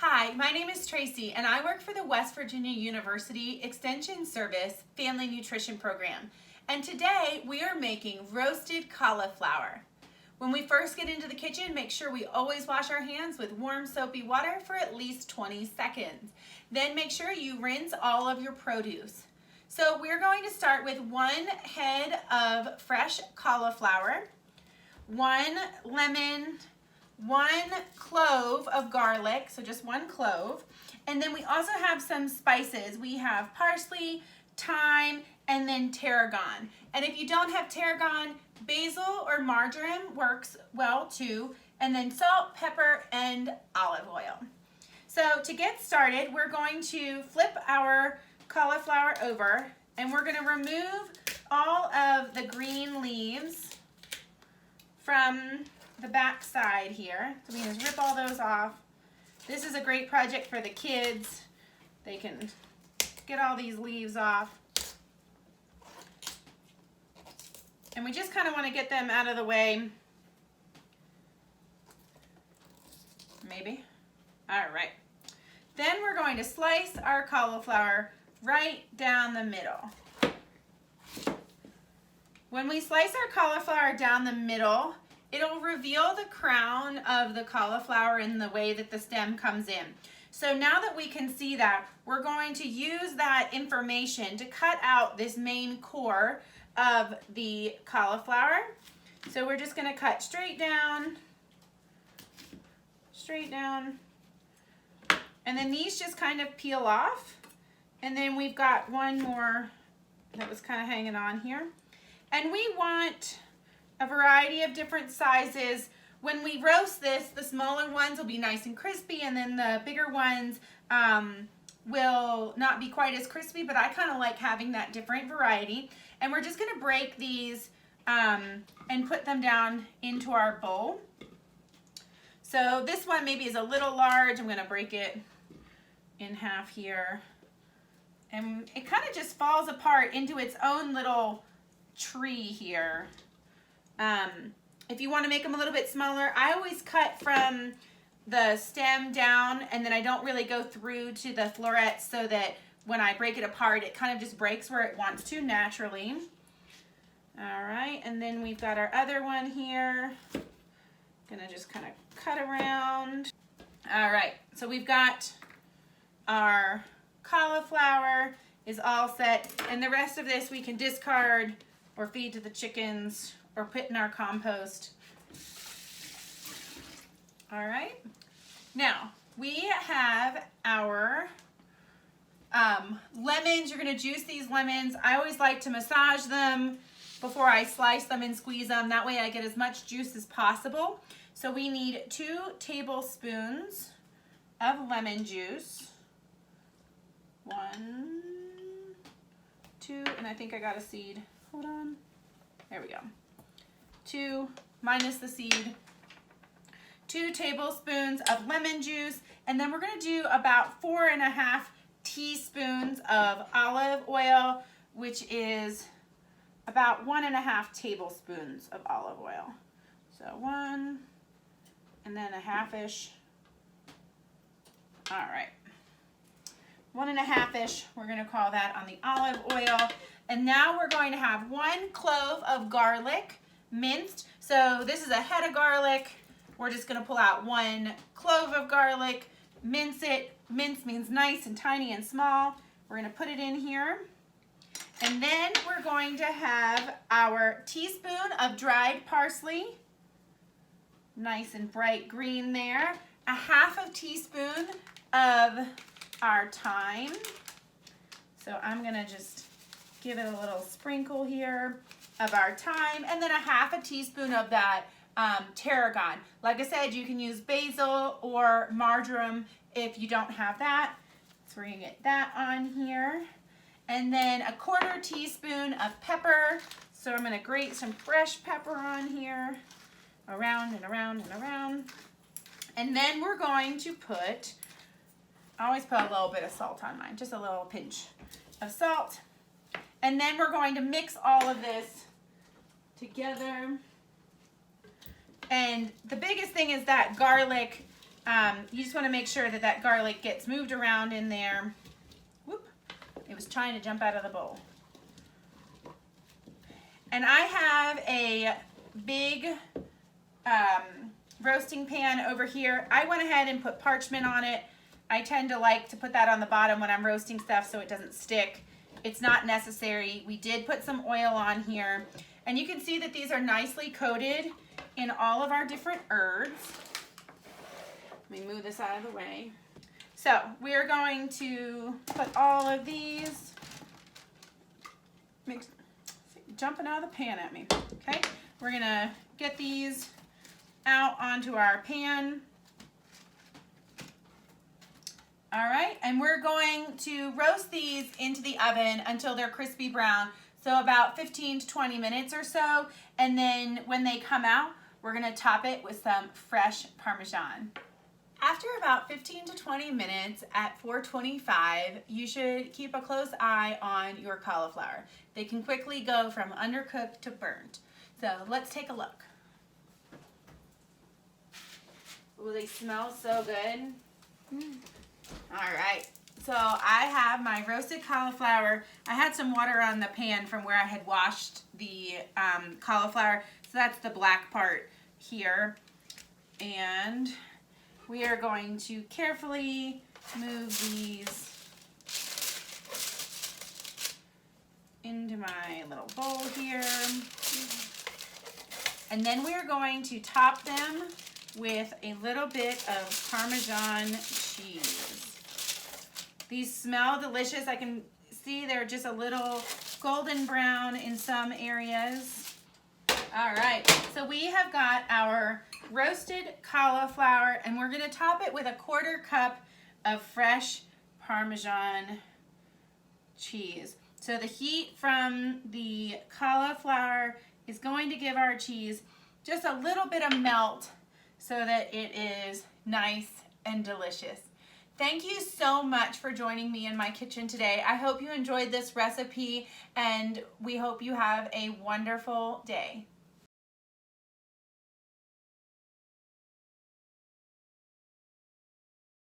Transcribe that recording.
Hi, my name is Tracy and I work for the West Virginia University Extension Service Family Nutrition Program. And today we are making roasted cauliflower. When we first get into the kitchen, make sure we always wash our hands with warm soapy water for at least 20 seconds. Then make sure you rinse all of your produce. So we're going to start with 1 head of fresh cauliflower, 1 lemon, 1 clove of garlic, so just 1 clove, and then we also have some spices. We have parsley, thyme, and then tarragon. And if you don't have tarragon, basil or marjoram works well too, and then salt, pepper, and olive oil. So to get started, we're going to flip our cauliflower over, and we're going to remove all of the green leaves from the back side here. So we just rip all those off. This is a great project for the kids. They can get all these leaves off. And we just kind of want to get them out of the way. Maybe. All right. Then we're going to slice our cauliflower right down the middle. When we slice our cauliflower down the middle, it'll reveal the crown of the cauliflower in the way that the stem comes in. So now that we can see that, we're going to use that information to cut out this main core of the cauliflower. So we're just going to cut straight down, and then these just kind of peel off. And then we've got one more that was kind of hanging on here. And we want a variety of different sizes. When we roast this, the smaller ones will be nice and crispy, and then the bigger ones will not be quite as crispy, but I kind of like having that different variety. And we're just gonna break these and put them down into our bowl. So this one maybe is a little large. I'm gonna break it in half here. And it kind of just falls apart into its own little tree here. If you want to make them a little bit smaller, I always cut from the stem down, and then I don't really go through to the florets, so that when I break it apart, it kind of just breaks where it wants to naturally. All right, and then we've got our other one here. Gonna just kind of cut around. All right, so we've got our cauliflower is all set, and the rest of this we can discard or feed to the chickens or put in our compost. All right, now we have our lemons. You're gonna juice these lemons. I always like to massage them before I slice them and squeeze them. That way I get as much juice as possible. So we need 2 tablespoons of lemon juice. 1, 2, and I think I got a seed. Hold on. There we go. 2 minus the seed. 2 tablespoons of lemon juice, and then we're going to do about 4.5 teaspoons of olive oil, which is about 1.5 tablespoons of olive oil. So 1 and then a half-ish. All right. 1.5-ish, we're going to call that on the olive oil. And now we're going to have 1 clove of garlic minced. So this is a head of garlic. We're just going to pull out 1 clove of garlic, mince it. Mince means nice and tiny and small. We're going to put it in here. And then we're going to have our teaspoon of dried parsley. Nice and bright green there. A 1/2 teaspoon of our thyme. So I'm gonna just give it a little sprinkle here of our thyme, and then a 1/2 teaspoon of that tarragon. Like I said, you can use basil or marjoram if you don't have that. So we're gonna get that on here. And then a 1/4 teaspoon of pepper. So I'm gonna grate some fresh pepper on here, around and around and around. And then we're going to put, I always put a little bit of salt on mine, just a little pinch of salt. And then we're going to mix all of this together. And the biggest thing is that garlic You just want to make sure that that garlic gets moved around in there. Whoop, it was trying to jump out of the bowl. And I have a big roasting pan over here. I went ahead and put parchment on it. I tend to like to put that on the bottom when I'm roasting stuff so it doesn't stick. It's not necessary. We did put some oil on here. And you can see that these are nicely coated in all of our different herbs. Let me move this out of the way. So we're going to put all of these, jumping out of the pan at me, okay? We're gonna get these out onto our pan. All right, and we're going to roast these into the oven until they're crispy brown, so about 15 to 20 minutes or so, and then when they come out, we're gonna top it with some fresh Parmesan. After about 15 to 20 minutes at 425, you should keep a close eye on your cauliflower. They can quickly go from undercooked to burnt. So let's take a look. Oh, they smell so good. All right, so I have my roasted cauliflower. I had some water on the pan from where I had washed the cauliflower, so that's the black part here. And we are going to carefully move these into my little bowl here. And then we are going to top them with a little bit of Parmesan cheese. These smell delicious. I can see they're just a little golden brown in some areas. All right, so we have got our roasted cauliflower, and we're gonna top it with a 1/4 cup of fresh Parmesan cheese. So the heat from the cauliflower is going to give our cheese just a little bit of melt so that it is nice and delicious. Thank you so much for joining me in my kitchen today. I hope you enjoyed this recipe, and we hope you have a wonderful day.